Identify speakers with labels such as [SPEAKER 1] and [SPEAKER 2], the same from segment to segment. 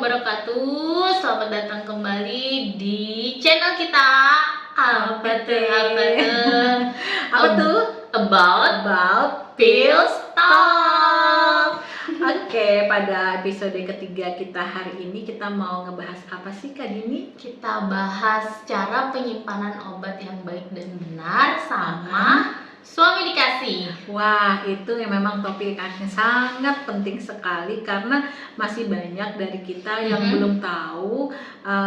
[SPEAKER 1] wabarakatuh. Selamat datang kembali di channel kita. Apa tuh? About Pills Talk.
[SPEAKER 2] Oke, pada episode ketiga kita hari ini kita mau ngebahas apa sih Kak Dini?
[SPEAKER 1] Kita bahas cara penyimpanan obat yang baik dan benar sama suami dikasih.
[SPEAKER 2] Wah, itu yang memang topik yang sangat penting sekali karena masih banyak dari kita yang belum tahu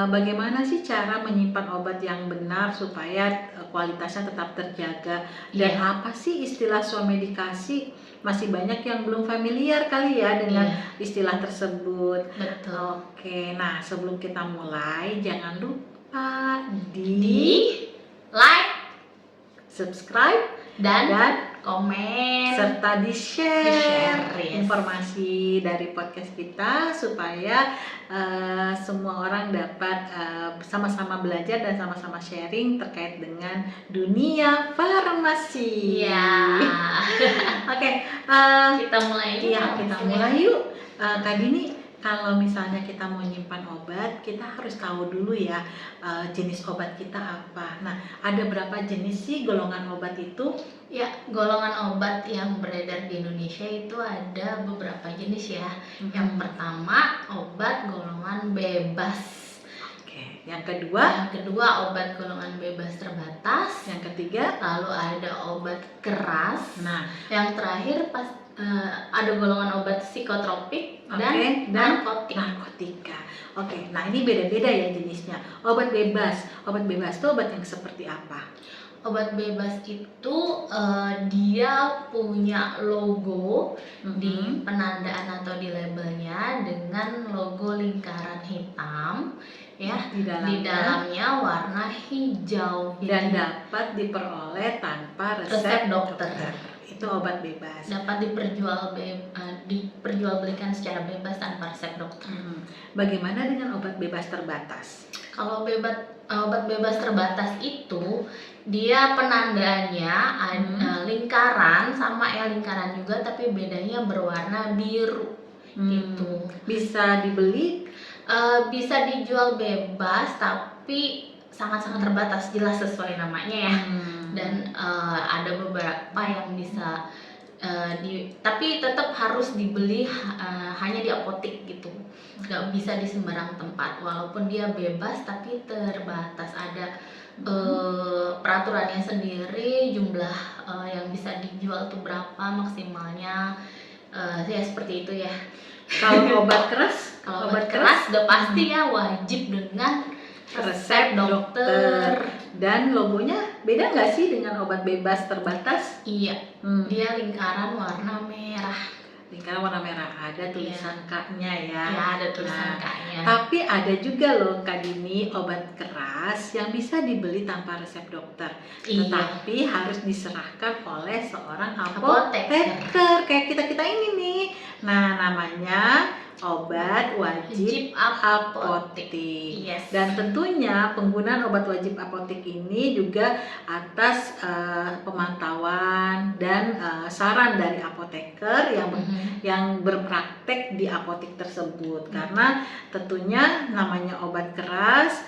[SPEAKER 2] bagaimana sih cara menyimpan obat yang benar supaya kualitasnya tetap terjaga. Dan apa sih istilah suami dikasih? Masih banyak yang belum familiar kali ya dengan istilah tersebut.
[SPEAKER 1] Betul.
[SPEAKER 2] Oke, nah sebelum kita mulai jangan lupa
[SPEAKER 1] Di like
[SPEAKER 2] subscribe
[SPEAKER 1] dan komen
[SPEAKER 2] serta di-share
[SPEAKER 1] yes.
[SPEAKER 2] informasi dari podcast kita supaya semua orang dapat sama-sama belajar dan sama-sama sharing terkait dengan dunia farmasi.
[SPEAKER 1] Iya.
[SPEAKER 2] Oke,
[SPEAKER 1] Kita mulai yuk.
[SPEAKER 2] iya, kita mulai yuk. Kak Dini, kalau misalnya kita mau nyimpan obat, kita harus tahu dulu ya jenis obat kita apa. Nah, ada berapa jenis sih golongan obat itu?
[SPEAKER 1] Ya, golongan obat yang beredar di Indonesia itu ada beberapa jenis ya. Yang pertama, obat golongan bebas.
[SPEAKER 2] Oke, yang kedua?
[SPEAKER 1] Yang kedua, obat golongan bebas terbatas.
[SPEAKER 2] Yang ketiga?
[SPEAKER 1] Lalu ada obat keras.
[SPEAKER 2] Nah,
[SPEAKER 1] yang terakhir ada golongan obat psikotropik dan
[SPEAKER 2] narkotika. Oke, nah ini beda-beda ya jenisnya. Obat bebas itu obat yang seperti apa?
[SPEAKER 1] Obat bebas itu dia punya logo di penandaan atau di labelnya dengan logo lingkaran hitam ya, di dalamnya warna hijau
[SPEAKER 2] dan dapat diperoleh tanpa resep dokter. Itu obat bebas.
[SPEAKER 1] Dapat diperjualbelikan secara bebas tanpa resep dokter.
[SPEAKER 2] Bagaimana dengan obat bebas terbatas?
[SPEAKER 1] Kalau obat bebas terbatas itu dia penandaannya lingkaran, sama ya lingkaran juga, tapi bedanya berwarna biru gitu.
[SPEAKER 2] Bisa dibeli?
[SPEAKER 1] Bisa dijual bebas, tapi sangat-sangat terbatas, jelas sesuai namanya ya. Dan ada beberapa yang bisa tapi tetap harus dibeli hanya di apotek gitu, nggak bisa di sembarang tempat. Walaupun dia bebas tapi terbatas, ada peraturannya sendiri, jumlah yang bisa dijual tuh berapa maksimalnya, ya seperti itu ya.
[SPEAKER 2] Kalau obat keras?
[SPEAKER 1] Kalau obat keras udah pasti ya wajib dengan resep dokter.
[SPEAKER 2] Dan logonya beda nggak sih dengan obat bebas terbatas?
[SPEAKER 1] Iya, dia lingkaran warna merah.
[SPEAKER 2] Lingkaran warna merah, ada tulisan K-nya ya.
[SPEAKER 1] Ya, ada tulisan K-nya.
[SPEAKER 2] Tapi ada juga loh Kak Dini, obat keras yang bisa dibeli tanpa resep dokter. Tetapi harus diserahkan oleh seorang apoteker kayak kita ini nih. Nah, namanya obat wajib apotek.
[SPEAKER 1] Yes.
[SPEAKER 2] Dan tentunya penggunaan obat wajib apotek ini juga atas pemantauan dan saran dari apoteker yang berpraktek di apotek tersebut. Karena tentunya namanya obat keras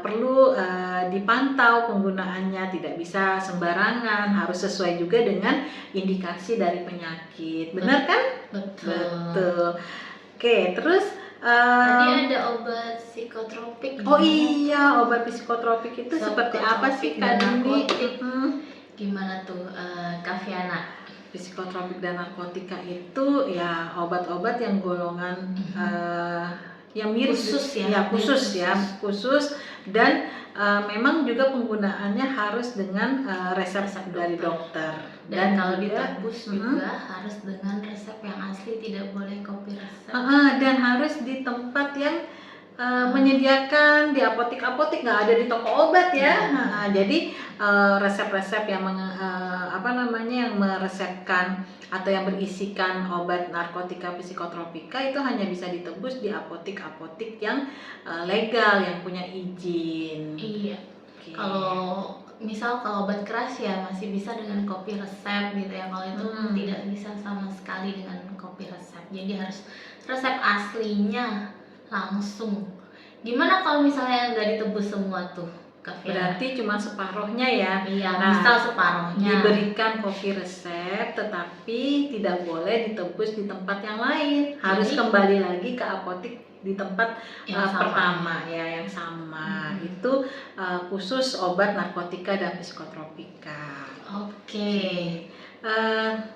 [SPEAKER 2] perlu dipantau penggunaannya, tidak bisa sembarangan, harus sesuai juga dengan indikasi dari penyakit. Benar kan? Betul. Oke, terus
[SPEAKER 1] tadi ada obat psikotropik.
[SPEAKER 2] Oh iya, obat psikotropik itu seperti apa sih Kak Dini?
[SPEAKER 1] Gimana tuh Kaviana?
[SPEAKER 2] Psikotropik dan narkotika itu ya obat-obat yang golongan yang mirip khusus dan memang juga penggunaannya harus dengan resep dari dokter.
[SPEAKER 1] Dan kalau ditebus juga harus dengan resep yang asli, tidak boleh copy resep.
[SPEAKER 2] Dan harus di tempat yang menyediakan, di apotek-apotek, nggak ada di toko obat ya. Jadi resep-resep yang yang meresepkan atau yang berisikan obat narkotika psikotropika itu hanya bisa ditebus di apotek-apotek yang legal, yang punya izin.
[SPEAKER 1] Iya. Kalau misal kalau obat keras ya masih bisa dengan copy resep gitu ya. Kalau itu tidak bisa sama sekali dengan copy resep. Jadi harus resep aslinya langsung. Gimana kalau misalnya nggak ditebus semua tuh, Kak Vera?
[SPEAKER 2] Berarti cuma separuhnya ya.
[SPEAKER 1] Iya,
[SPEAKER 2] Nah,
[SPEAKER 1] misal separohnya.
[SPEAKER 2] diberikan kopi resep tetapi tidak boleh ditebus di tempat yang lain. Harus
[SPEAKER 1] Jadi,
[SPEAKER 2] kembali lagi ke apotek di tempat
[SPEAKER 1] yang sama.
[SPEAKER 2] pertama ya, yang sama. Itu khusus obat narkotika dan psikotropika.
[SPEAKER 1] Oke.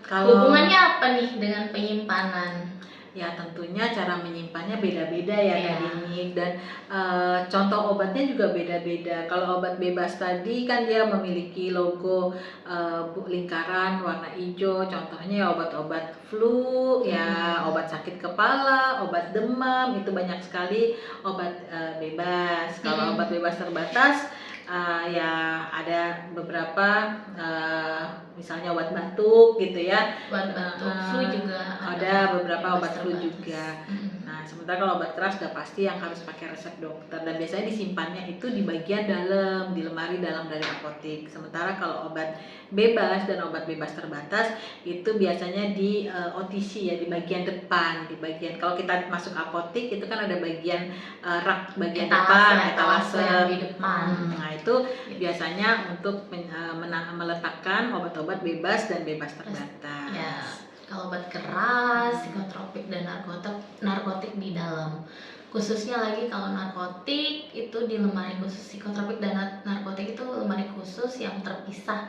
[SPEAKER 2] Kalau
[SPEAKER 1] Hubungannya apa nih dengan penyimpanan?
[SPEAKER 2] ya tentunya cara menyimpannya beda-beda ya
[SPEAKER 1] Iya.
[SPEAKER 2] Kak Dini, dan contoh obatnya juga beda-beda. Kalau obat bebas tadi kan dia memiliki logo lingkaran warna hijau, contohnya ya obat-obat flu ya, obat sakit kepala, obat demam, itu banyak sekali obat bebas. Kalau obat bebas terbatas ya ada beberapa misalnya obat batuk gitu ya.
[SPEAKER 1] Obat batuk, flu juga
[SPEAKER 2] Ada beberapa obat
[SPEAKER 1] bebas
[SPEAKER 2] flu
[SPEAKER 1] terbatas.
[SPEAKER 2] juga. Nah, sementara kalau obat keras udah pasti yang harus pakai resep dokter, dan biasanya disimpannya itu di bagian dalam, di lemari dalam dari apotek. Sementara kalau obat bebas dan obat bebas terbatas itu biasanya di OTC ya, di bagian depan, di bagian kalau kita masuk apotek itu kan ada bagian rak bagian depan,
[SPEAKER 1] etalase yang di depan.
[SPEAKER 2] Nah, itu biasanya untuk meletakkan obat-obat bebas dan bebas terbatas.
[SPEAKER 1] Ya, kalau obat keras, psikotropik dan narkotik di dalam. Khususnya lagi kalau narkotik itu di lemari khusus, psikotropik dan narkotik itu lemari khusus yang terpisah.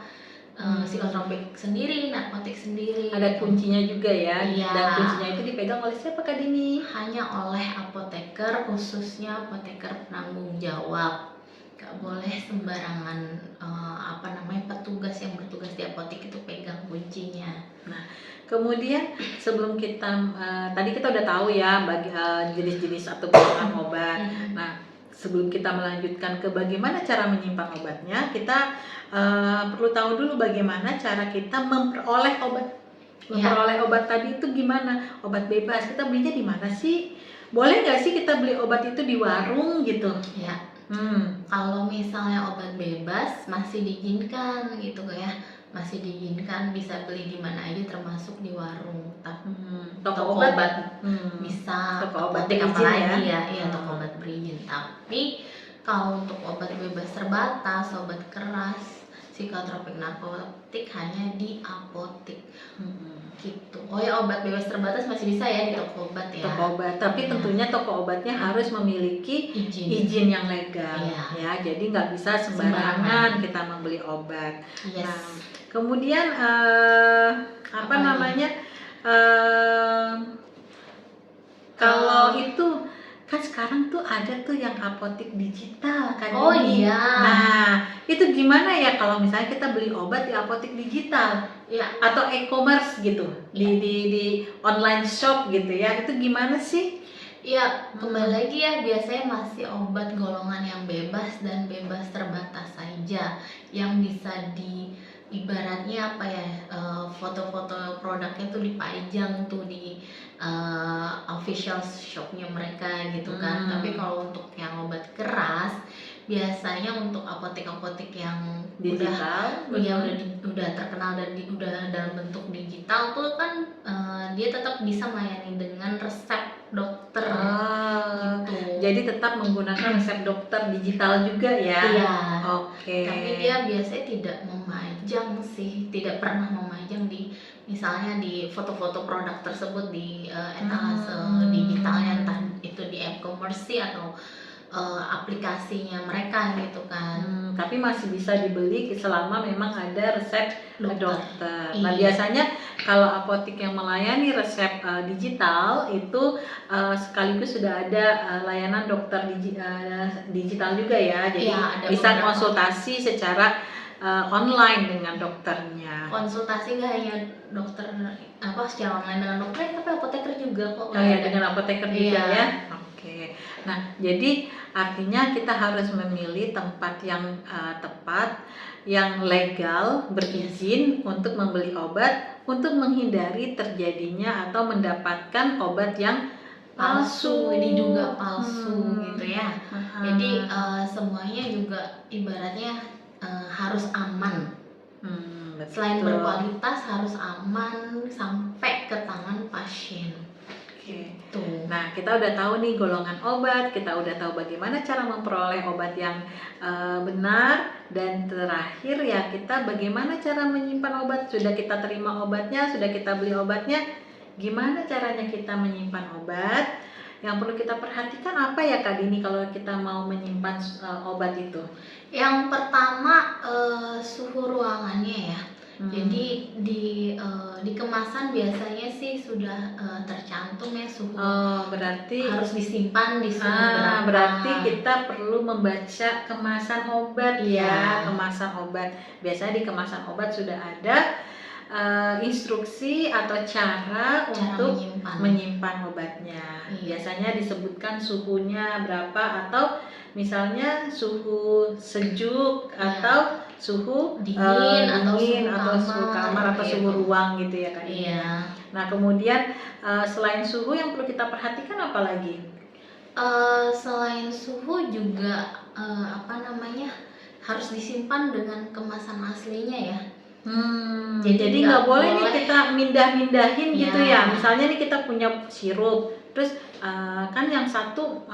[SPEAKER 1] Psikotropik sendiri, narkotik sendiri.
[SPEAKER 2] Ada kuncinya juga ya.
[SPEAKER 1] Iya.
[SPEAKER 2] Dan kuncinya itu dipegang oleh siapa Kak Dini?
[SPEAKER 1] Hanya oleh apoteker, khususnya apoteker penanggung jawab. Gak boleh sembarangan petugas yang bertugas di apotek itu pegang kuncinya.
[SPEAKER 2] Nah, kemudian sebelum kita tadi kita udah tahu ya bagi jenis-jenis atau golongan obat. Nah, sebelum kita melanjutkan ke bagaimana cara menyimpan obatnya, kita perlu tahu dulu bagaimana cara kita memperoleh obat. Memperoleh obat tadi itu gimana? Obat bebas kita belinya di mana sih? Boleh nggak sih kita beli obat itu di warung gitu?
[SPEAKER 1] Ya. Kalau misalnya obat bebas masih diizinkan gitu ya, masih diizinkan bisa beli di mana aja termasuk di warung. Toko obat bisa,
[SPEAKER 2] toko obat
[SPEAKER 1] apotek
[SPEAKER 2] berizin
[SPEAKER 1] apalagi
[SPEAKER 2] ya?
[SPEAKER 1] Iya, toko obat berizin. Tapi kalau untuk obat bebas terbatas, obat keras, psikotropik, narkotik hanya di apotek. Gitu. Oh ya, obat bebas terbatas masih bisa ya di toko obat ya.
[SPEAKER 2] Toko obat, tapi tentunya toko obatnya harus memiliki izin yang legal ya. Jadi nggak bisa sembarangan kita membeli obat.
[SPEAKER 1] Yes.
[SPEAKER 2] Nah, kemudian kalau itu kan sekarang tuh ada tuh yang apotek digital kan.
[SPEAKER 1] Oh iya.
[SPEAKER 2] Nah, itu gimana ya kalau misalnya kita beli obat di apotek digital ya, atau e-commerce gitu, di online shop gitu ya, itu gimana sih?
[SPEAKER 1] Ya, kembali lagi ya, biasanya masih obat golongan yang bebas dan bebas terbatas saja yang bisa ibaratnya apa ya, foto-foto produknya tuh dipajang tuh di official shopnya mereka gitu kan. Tapi kalau untuk yang obat keras biasanya untuk apotek-apotek yang
[SPEAKER 2] digital
[SPEAKER 1] udah terkenal dan udah dalam bentuk digital tuh kan dia tetap bisa melayani dengan resep dokter gitu.
[SPEAKER 2] Jadi tetap menggunakan resep dokter digital juga ya.
[SPEAKER 1] Iya.
[SPEAKER 2] Oke.
[SPEAKER 1] Tapi dia biasanya tidak tidak pernah memajang di misalnya di foto-foto produk tersebut di etalase digitalnya, entah itu di e-commerce atau aplikasinya mereka gitu kan.
[SPEAKER 2] Tapi masih bisa dibeli selama memang ada resep dokter. Nah,
[SPEAKER 1] Iya.
[SPEAKER 2] biasanya kalau apotek yang melayani resep digital itu sekaligus sudah ada layanan dokter digital juga ya. Jadi bisa konsultasi secara online dengan dokternya.
[SPEAKER 1] Konsultasi nggak hanya dokter secara online dengan dokter, tapi apoteker juga kok.
[SPEAKER 2] Oh ya, dengan apoteker juga ya. Oke. Nah, jadi artinya kita harus memilih tempat yang tepat, yang legal, berizin untuk membeli obat, untuk menghindari terjadinya atau mendapatkan obat yang palsu,
[SPEAKER 1] diduga palsu gitu ya. Jadi semuanya juga ibaratnya harus aman. Selain berkualitas harus aman sampai ke tangan pasien.
[SPEAKER 2] Oke.
[SPEAKER 1] Tuh.
[SPEAKER 2] Nah, kita udah tahu nih golongan obat, kita udah tahu bagaimana cara memperoleh obat yang benar, dan terakhir ya kita bagaimana cara menyimpan obat. Sudah kita terima obatnya, sudah kita beli obatnya, gimana caranya kita menyimpan obat? Yang perlu kita perhatikan apa ya Kak Dini kalau kita mau menyimpan obat itu?
[SPEAKER 1] Yang pertama suhu ruangannya ya. Jadi di kemasan biasanya sih sudah tercantum ya suhu.
[SPEAKER 2] Berarti
[SPEAKER 1] harus disimpan di suhu berapa.
[SPEAKER 2] berarti kita perlu membaca kemasan obat ya, kemasan obat. Biasanya di kemasan obat sudah ada instruksi atau cara untuk menyimpan obatnya. Biasanya disebutkan suhunya berapa, atau misalnya suhu sejuk atau suhu dingin atau suhu kamar atau suhu ruang gitu ya Kak. Nah, kemudian selain suhu yang perlu kita perhatikan apa lagi?
[SPEAKER 1] Selain suhu juga harus disimpan dengan kemasan aslinya ya.
[SPEAKER 2] Jadi nggak boleh nih kita mindahin gitu ya. Misalnya nih kita punya sirup, terus kan yang satu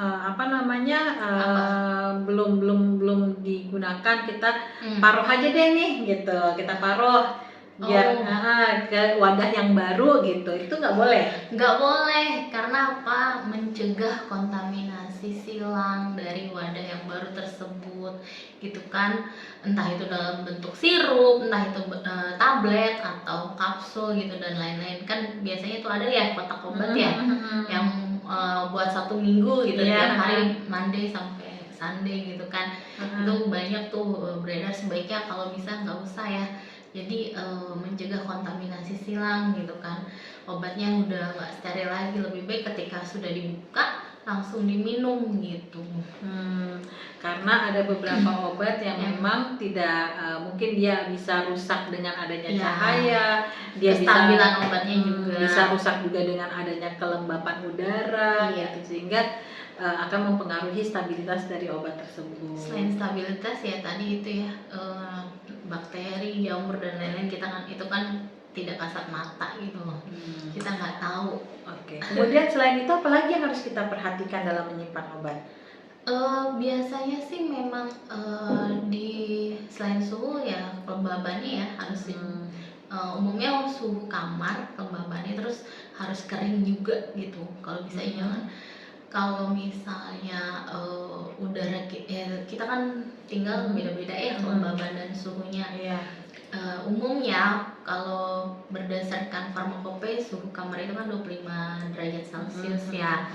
[SPEAKER 2] belum digunakan, kita paruh aja deh nih gitu. Kita paruh biar ke wadah yang baru gitu. Itu nggak boleh.
[SPEAKER 1] Nggak boleh, karena apa? Mencegah kontaminasi silang dari wadah yang baru tersebut gitu kan, entah itu dalam bentuk sirup, entah itu tablet atau kapsul gitu dan lain-lain. Kan biasanya itu ada ya kotak obat ya yang buat 1 minggu gitu, tiap hari Monday sampai Sunday gitu kan. Itu banyak tuh beredar. Sebaiknya kalau bisa nggak usah ya. Jadi mencegah kontaminasi silang gitu kan. Obatnya udah nggak steril lagi, lebih baik ketika sudah dibuka langsung diminum gitu.
[SPEAKER 2] Karena ada beberapa obat yang memang tidak mungkin dia bisa rusak dengan adanya cahaya, dia
[SPEAKER 1] kestabilan obatnya juga
[SPEAKER 2] bisa rusak juga dengan adanya kelembapan udara gitu, sehingga akan mempengaruhi stabilitas dari obat tersebut.
[SPEAKER 1] Selain stabilitas ya tadi itu ya bakteri, jamur dan lain-lain, kita kan itu kan tidak kasat mata gitu loh. Kita nggak tahu.
[SPEAKER 2] Oke. Kemudian selain itu apalagi yang harus kita perhatikan dalam menyimpan obat?
[SPEAKER 1] Biasanya sih memang selain suhu ya kelembabannya ya harus umumnya suhu kamar kelembabannya, terus harus kering juga gitu. Kalau bisa jangan, kalau misalnya udara kita kan tinggal beda-beda ya kelembaban dan suhunya. Umumnya kalau berdasarkan farmakope suhu kamar itu kan 25 derajat Celcius ya.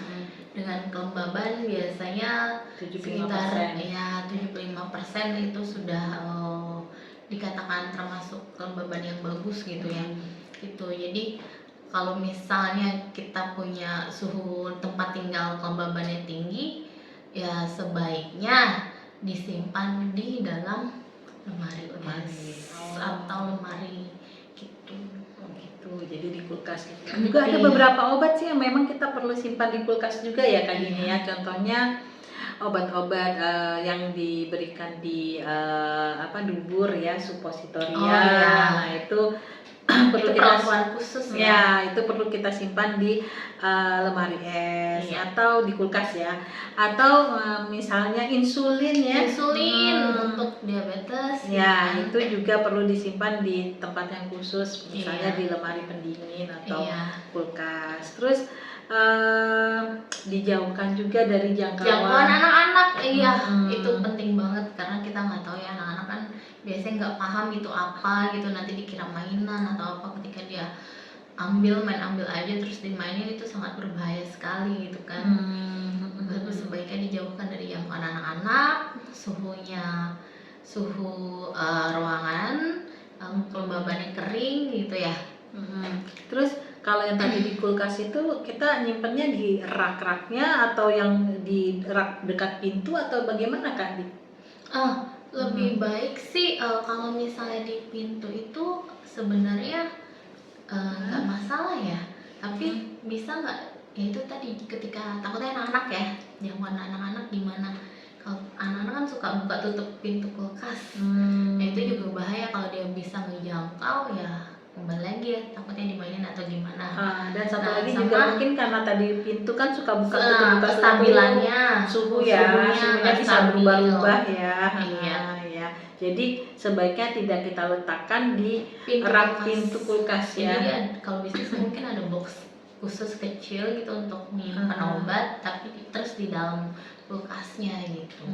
[SPEAKER 1] Dengan kelembaban biasanya
[SPEAKER 2] 75%.
[SPEAKER 1] sekitar 75% itu sudah dikatakan termasuk kelembaban yang bagus gitu ya. Gitu. Jadi kalau misalnya kita punya suhu tempat tinggal kelembabannya tinggi, ya sebaiknya disimpan di dalam lemari atau lemari gitu.
[SPEAKER 2] Jadi di kulkas gitu. Juga ada beberapa obat sih yang memang kita perlu simpan di kulkas juga ya Kak Dini ya. Contohnya obat-obat yang diberikan di dubur ya, supositoria. Nah, itu perlu kita
[SPEAKER 1] khusus
[SPEAKER 2] itu perlu kita simpan di lemari es atau di kulkas ya. Atau misalnya insulin
[SPEAKER 1] untuk diabetes
[SPEAKER 2] itu juga perlu disimpan di tempat yang khusus, misalnya di lemari pendingin atau kulkas. Terus dijauhkan juga dari jangkauan
[SPEAKER 1] anak-anak. Itu penting banget, karena kita nggak tahu ya, anak-anak kan biasanya nggak paham itu apa gitu, nanti dikira mainan atau apa. Ketika dia main ambil aja terus dimainin, itu sangat berbahaya sekali gitu kan. Sebaiknya dijauhkan dari jangkauan anak-anak, suhu ruangan, kelembabannya kering gitu ya.
[SPEAKER 2] Terus kalau yang tadi di kulkas itu kita nyimpennya di rak-raknya atau yang di rak dekat pintu atau bagaimana Kak?
[SPEAKER 1] Lebih baik sih kalau misalnya di pintu itu sebenarnya nggak masalah ya, tapi bisa nggak ya itu tadi, ketika takutnya anak-anak ya, jangkauan anak-anak gimana. Kalau anak-anak kan suka buka tutup pintu kulkas, itu juga bahaya kalau dia bisa menjangkau ya. kembali lagi ya, takutnya dimainin atau gimana.
[SPEAKER 2] Dan satu
[SPEAKER 1] Nah,
[SPEAKER 2] lagi
[SPEAKER 1] sama
[SPEAKER 2] juga mungkin karena tadi pintu kan suka buka tutup buka
[SPEAKER 1] kestabilannya,
[SPEAKER 2] suhu ya, suhunya
[SPEAKER 1] nggak
[SPEAKER 2] bisa
[SPEAKER 1] stabil.
[SPEAKER 2] berubah-ubah ya.
[SPEAKER 1] Iya.
[SPEAKER 2] Ya. Jadi sebaiknya tidak kita letakkan di
[SPEAKER 1] Pintu
[SPEAKER 2] rak
[SPEAKER 1] kulkas.
[SPEAKER 2] pintu kulkas ya.
[SPEAKER 1] Jadi kalau bisnis mungkin ada box khusus kecil gitu untuk menyimpan obat, tapi terus di dalam kulkasnya gitu.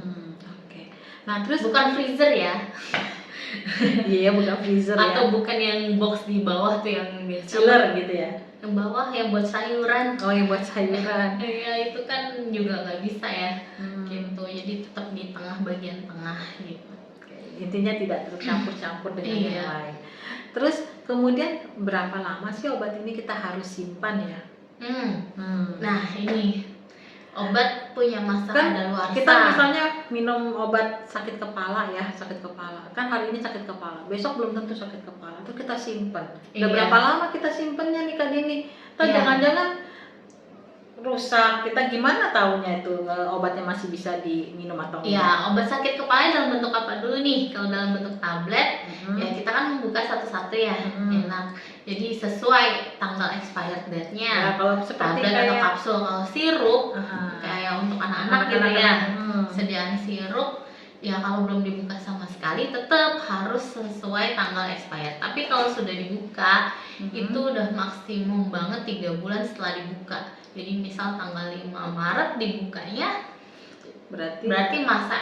[SPEAKER 2] Oke. Nah terus
[SPEAKER 1] bukan freezer ya.
[SPEAKER 2] Iya bukan freezer ya.
[SPEAKER 1] Atau bukan yang box di bawah tuh yang biasa.
[SPEAKER 2] Chiller gitu ya.
[SPEAKER 1] Yang bawah yang buat sayuran.
[SPEAKER 2] Oh yang buat sayuran.
[SPEAKER 1] Iya itu kan juga nggak bisa ya. Gitu. Jadi tetap di tengah, bagian tengah gitu.
[SPEAKER 2] Intinya tidak tercampur-campur dengan yang lain. Terus kemudian berapa lama sih obat ini kita harus simpan ya?
[SPEAKER 1] Nah ini obat punya masa
[SPEAKER 2] kan
[SPEAKER 1] kadaluarsa.
[SPEAKER 2] Kita misalnya minum obat sakit kepala ya, sakit kepala. Kan hari ini sakit kepala, besok belum tentu sakit kepala. Terus kita simpan. Udah berapa lama kita simpennya nih Kak Dini? Jangan-jangan rusak, kita gimana taunya itu obatnya masih bisa diminum atau enggak?
[SPEAKER 1] Ya, obat sakit kepala dalam bentuk apa dulu nih? Kalau dalam bentuk tablet, ya kita kan membuka satu-satu ya, enak. Jadi sesuai tanggal expired date-nya.
[SPEAKER 2] Ya, kalau seperti
[SPEAKER 1] tablet atau kapsul. Kalau sirup, kayak untuk anak-anak gitu ya, sediaan sirup, ya kalau belum dibuka sama sekali tetap harus sesuai tanggal expired. Tapi kalau sudah dibuka, itu udah maksimum banget 3 bulan setelah dibuka. Jadi misal tanggal 5 Maret dibukanya, berarti masa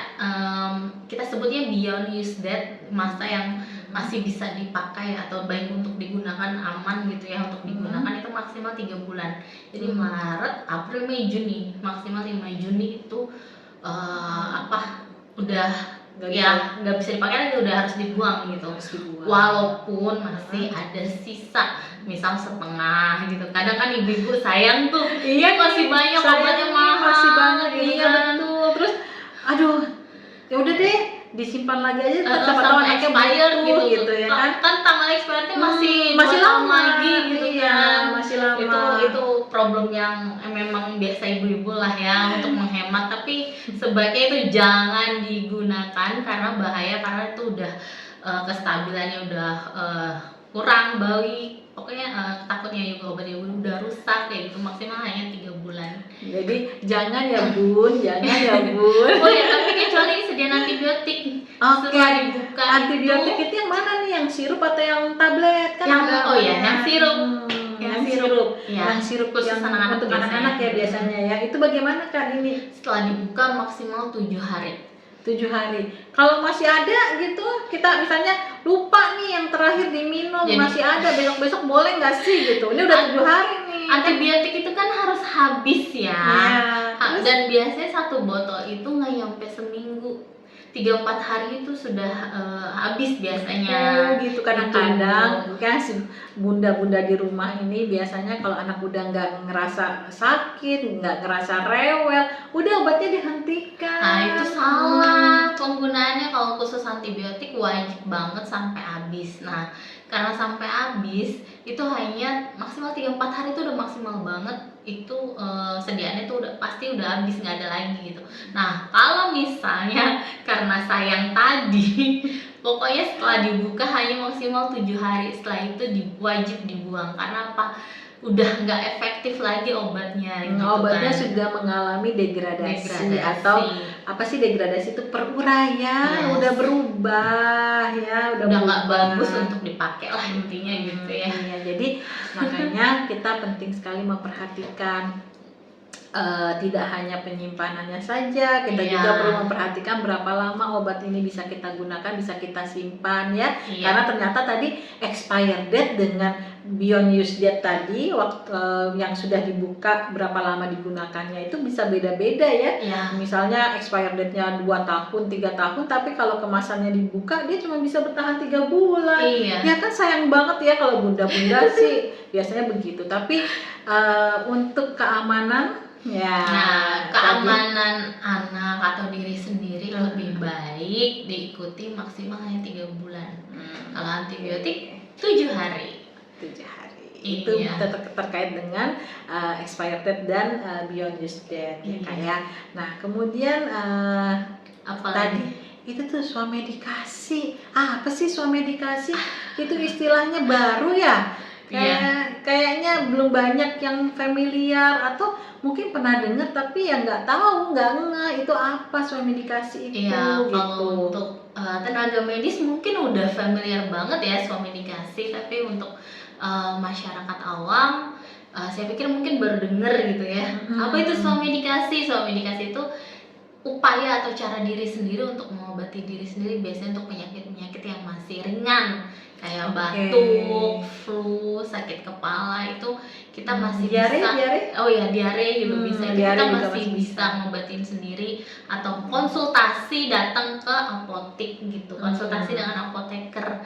[SPEAKER 1] kita sebutnya beyond use date, masa yang masih bisa dipakai atau baik untuk digunakan, aman gitu ya untuk digunakan, itu maksimal 3 bulan. Jadi Maret, April, Mei, Juni, maksimal 5 Juni itu udah nggak bisa dipakai lagi, udah harus dibuang gitu. Walaupun masih ada sisa, misal setengah gitu. Kadang kan ibu-ibu sayang tuh, masih banyak obatnya mahal,
[SPEAKER 2] masih banyak
[SPEAKER 1] gitu
[SPEAKER 2] iya
[SPEAKER 1] kan.
[SPEAKER 2] betul. Terus aduh, ya udah deh disimpan lagi aja sampai tahu anaknya
[SPEAKER 1] expired
[SPEAKER 2] gitu ya kan.
[SPEAKER 1] Kan tanggal expirednya masih
[SPEAKER 2] lama
[SPEAKER 1] lagi gitu
[SPEAKER 2] kan.
[SPEAKER 1] Masih
[SPEAKER 2] lama.
[SPEAKER 1] Itu problem yang memang biasa ibu-ibu lah ya untuk menghemat, tapi sebaiknya itu jangan digunakan karena bahaya, karena itu udah kestabilannya udah kurang, baik. Pokoknya takutnya juga obatnya udah rusak kayak gitu, maksimal hanya 3 bulan.
[SPEAKER 2] Jadi jangan ya Bun, jangan ya Bun.
[SPEAKER 1] Oh ya, tapi kecuali sediaan antibiotik. Setelah dibuka
[SPEAKER 2] antibiotik itu yang mana nih? Yang sirup atau yang tablet? Kan
[SPEAKER 1] yang sirup.
[SPEAKER 2] Yang sirup
[SPEAKER 1] khusus
[SPEAKER 2] yang
[SPEAKER 1] anak-anak
[SPEAKER 2] untuk anak-anak ya biasanya ya. Itu bagaimana Kak ini?
[SPEAKER 1] Setelah dibuka maksimal 7 hari.
[SPEAKER 2] 7 hari. Kalau masih ada gitu, kita misalnya lupa nih yang terakhir diminum, masih ada, besok-besok boleh nggak sih gitu? Ini udah 7 hari nih.
[SPEAKER 1] Antibiotik itu kan harus habis ya. Dan biasanya satu botol itu nggak nyampe seminggu. 3-4 hari itu sudah habis biasanya.
[SPEAKER 2] Gitu. Kadang-kadang kan si bunda-bunda di rumah ini biasanya kalau anak udah nggak ngerasa sakit, nggak ngerasa rewel, udah obatnya dihentikan.
[SPEAKER 1] Nah itu salah. Penggunaannya kalau khusus antibiotik wajib banget sampai habis. Nah karena sampai habis itu hanya maksimal 3-4 hari itu udah maksimal banget. Itu sediaannya tuh pasti udah habis, nggak ada lagi gitu. Nah kalau misalnya karena sayang tadi, pokoknya setelah dibuka hanya maksimal 7 hari, setelah itu wajib dibuang. Karena apa? Udah nggak efektif lagi obatnya gitu.
[SPEAKER 2] Obatnya sudah mengalami degradasi atau apa sih degradasi itu, peruraian, udah berubah ya, udah
[SPEAKER 1] nggak bagus untuk dipakai lah intinya gitu ya.
[SPEAKER 2] Jadi makanya kita penting sekali memperhatikan tidak hanya penyimpanannya saja, kita juga perlu memperhatikan berapa lama obat ini bisa kita gunakan, bisa kita simpan ya. Karena ternyata tadi expired date dengan beyond use date tadi, waktu yang sudah dibuka berapa lama digunakannya itu bisa beda-beda ya. Misalnya expired date-nya 2 tahun, 3 tahun, tapi kalau kemasannya dibuka dia cuma bisa bertahan 3 bulan. Ya kan sayang banget ya kalau bunda-bunda sih biasanya begitu. Tapi untuk keamanan
[SPEAKER 1] keamanan anak atau diri sendiri lebih baik diikuti maksimal hanya 3 bulan. Kalau antibiotik 7 hari.
[SPEAKER 2] 7 hari. Itu terkait dengan expired date dan beyond use date ya kayak. Nah, kemudian tadi itu tuh swamedikasi. Apa sih swamedikasi? itu istilahnya baru ya. Kayaknya belum banyak yang familiar atau mungkin pernah dengar tapi ya nggak tahu, nggak ngeh itu apa suamedikasi itu.
[SPEAKER 1] Iya,
[SPEAKER 2] gitu.
[SPEAKER 1] kalau untuk tenaga medis mungkin udah familiar banget ya suamedikasi, tapi untuk masyarakat awam saya pikir mungkin baru denger gitu ya. Apa itu suamedikasi? Suamedikasi itu upaya atau cara diri sendiri untuk mengobati diri sendiri, biasanya untuk penyakit-penyakit yang masih ringan kayak batuk, flu, sakit kepala, itu kita masih
[SPEAKER 2] diare.
[SPEAKER 1] oh ya diare juga bisa, itu
[SPEAKER 2] diare
[SPEAKER 1] kita
[SPEAKER 2] juga
[SPEAKER 1] masih bisa ngobatin sendiri atau konsultasi datang ke apotek gitu, konsultasi dengan apoteker.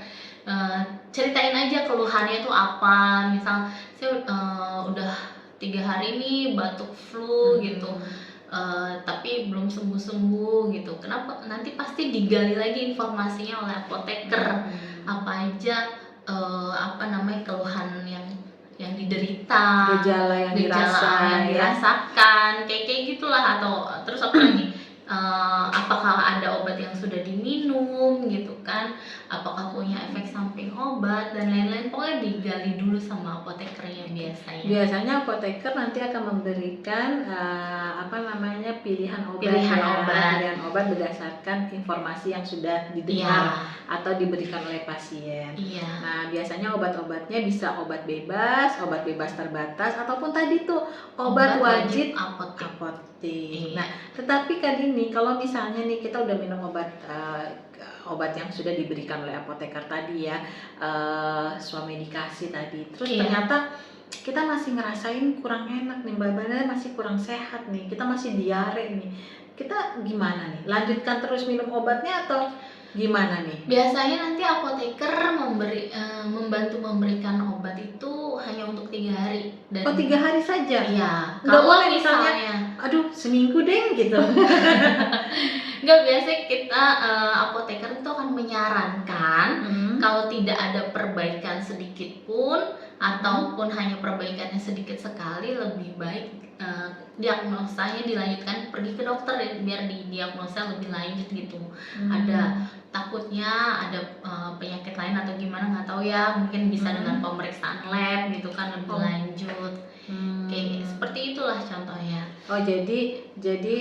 [SPEAKER 1] Ceritain aja keluhannya tuh apa, misal saya udah 3 hari nih batuk flu gitu, tapi belum sembuh-sembuh gitu. Kenapa? Nanti pasti digali lagi informasinya oleh apoteker, apa aja keluhan yang diderita,
[SPEAKER 2] gejala yang
[SPEAKER 1] dirasakan, kayak gitulah. Atau terus apa lagi, apakah ada obat yang sudah diminum gitu kan, apakah punya efek samping obat dan lain-lain. Pokoknya digali dulu sama apotekernya
[SPEAKER 2] biasanya apoteker nanti akan memberikan pilihan obat berdasarkan informasi yang sudah didengar atau diberikan oleh pasien. Nah, biasanya obat-obatnya bisa obat bebas terbatas, ataupun tadi tuh obat wajib apotek. Nah, tetapi kan ini kalau misalnya nih kita udah minum obat yang sudah diberikan oleh apoteker tadi ya, suamedikasi tadi, terus ternyata kita masih ngerasain kurang enak nih, badannya masih kurang sehat nih, kita masih diare nih, kita gimana nih? Lanjutkan terus minum obatnya atau gimana nih?
[SPEAKER 1] Biasanya nanti apoteker membantu memberikan obat itu hanya untuk 3 hari.
[SPEAKER 2] 3 hari saja?
[SPEAKER 1] Iya.
[SPEAKER 2] Kalau misalnya aduh seminggu deh gitu.
[SPEAKER 1] Enggak, biasanya kita apoteker itu akan menyarankan kalau tidak ada perbaikan sedikit pun ataupun hanya perbaikannya sedikit sekali, lebih baik diagnosanya dilanjutkan pergi ke dokter ya, biar didiagnosa lebih lanjut gitu. Ada takutnya ada penyakit lain atau gimana, nggak tahu ya, mungkin bisa dengan pemeriksaan lab gitu kan lebih lanjut. Kayak seperti itulah contohnya.
[SPEAKER 2] Jadi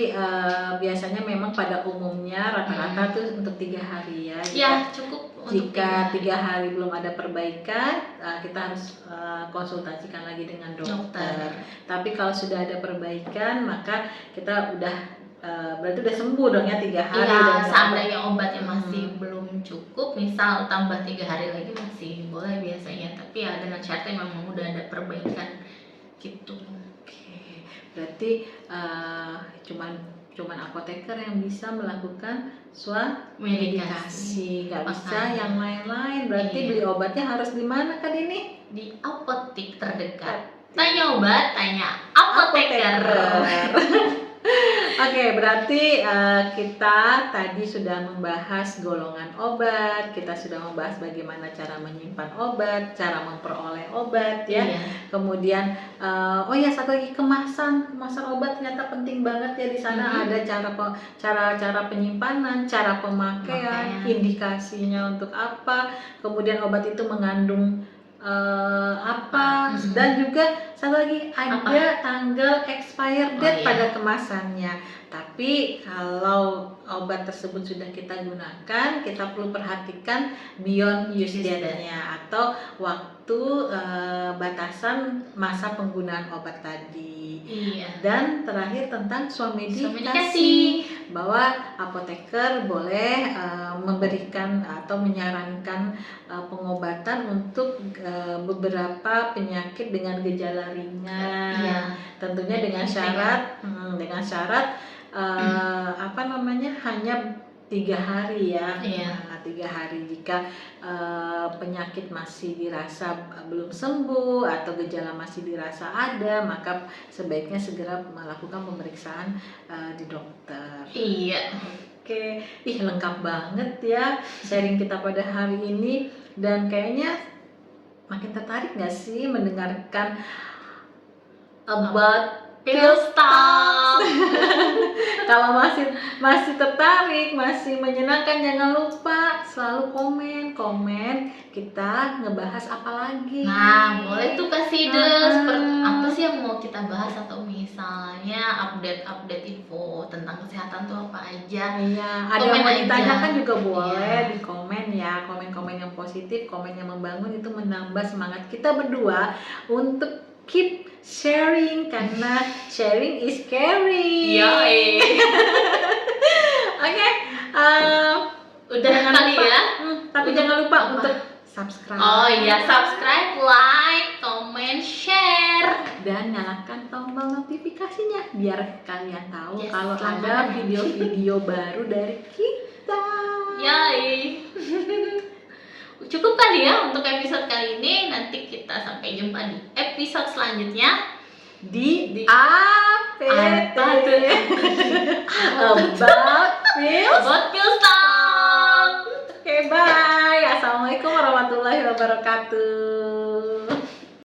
[SPEAKER 2] biasanya memang pada umumnya rata-rata tuh untuk 3 hari ya.
[SPEAKER 1] Ya, cukup.
[SPEAKER 2] Jika 3 hari belum ada perbaikan, kita harus konsultasikan lagi dengan dokter. Tapi kalau sudah ada perbaikan, maka kita berarti udah sembuh dong ya 3 hari.
[SPEAKER 1] Iya, seandainya obatnya masih belum cukup, misal tambah 3 hari lagi masih boleh biasanya. Tapi ya dengan syaratnya memang udah ada perbaikan gitu.
[SPEAKER 2] Oke, berarti cuman apoteker yang bisa melakukan suamedikasi, nggak bisa yang lain-lain. Berarti beli obatnya harus di mana kan ini?
[SPEAKER 1] Di apotek terdekat. Tanya obat, tanya apoteker.
[SPEAKER 2] Oke, berarti kita tadi sudah membahas golongan obat, kita sudah membahas bagaimana cara menyimpan obat, cara memperoleh obat ya. Kemudian satu lagi kemasan obat ternyata penting banget ya, di sana ada cara penyimpanan, cara pemakaian, indikasinya untuk apa, kemudian obat itu mengandung apa, dan juga satu lagi ada tanggal expire date pada kemasannya. Tapi kalau obat tersebut sudah kita gunakan, kita perlu perhatikan beyond use date-nya atau waktu batasan masa penggunaan obat tadi. Dan terakhir tentang suamedikasi, bahwa apoteker boleh memberikan atau menyarankan pengobatan untuk beberapa penyakit dengan gejala ringan, tentunya dengan syarat hanya 3 hari ya. 3 hari. Jika penyakit masih dirasa belum sembuh atau gejala masih dirasa ada, maka sebaiknya segera melakukan pemeriksaan di dokter. Oke, lengkap banget ya sharing kita pada hari ini, dan kayaknya makin tertarik nggak sih mendengarkan about
[SPEAKER 1] Pills Talk.
[SPEAKER 2] Kalau masih tertarik, masih menyenangkan, jangan lupa selalu komen kita ngebahas apa lagi.
[SPEAKER 1] Nah, boleh tuh kasih ide seperti apa sih yang mau kita bahas, atau misalnya update info tentang kesehatan tuh apa aja.
[SPEAKER 2] Iya, ada
[SPEAKER 1] Komen
[SPEAKER 2] yang mau
[SPEAKER 1] aja.
[SPEAKER 2] ditanyakan juga boleh
[SPEAKER 1] Iya.
[SPEAKER 2] di komen ya. Komen-komen yang positif, komen yang membangun itu menambah semangat kita berdua untuk keep sharing, karena sharing is caring.
[SPEAKER 1] Yoi.
[SPEAKER 2] Oke,
[SPEAKER 1] Udah
[SPEAKER 2] jangan
[SPEAKER 1] kali
[SPEAKER 2] lupa,
[SPEAKER 1] ya.
[SPEAKER 2] tapi
[SPEAKER 1] Untuk
[SPEAKER 2] jangan lupa
[SPEAKER 1] apa?
[SPEAKER 2] untuk subscribe.
[SPEAKER 1] Oh iya, subscribe, like, comment, share.
[SPEAKER 2] Dan nyalakan tombol notifikasinya biar kalian tahu
[SPEAKER 1] Yes,
[SPEAKER 2] kalau ada
[SPEAKER 1] langganan ya.
[SPEAKER 2] video-video baru dari kita.
[SPEAKER 1] Yoi. Cukup kali ya untuk episode kali ini. Nanti kita sampai jumpa di episode selanjutnya.
[SPEAKER 2] Di
[SPEAKER 1] Apa tuh?
[SPEAKER 2] About Pills.
[SPEAKER 1] About Pills Talk.
[SPEAKER 2] Oke, bye. Assalamualaikum warahmatullahi wabarakatuh.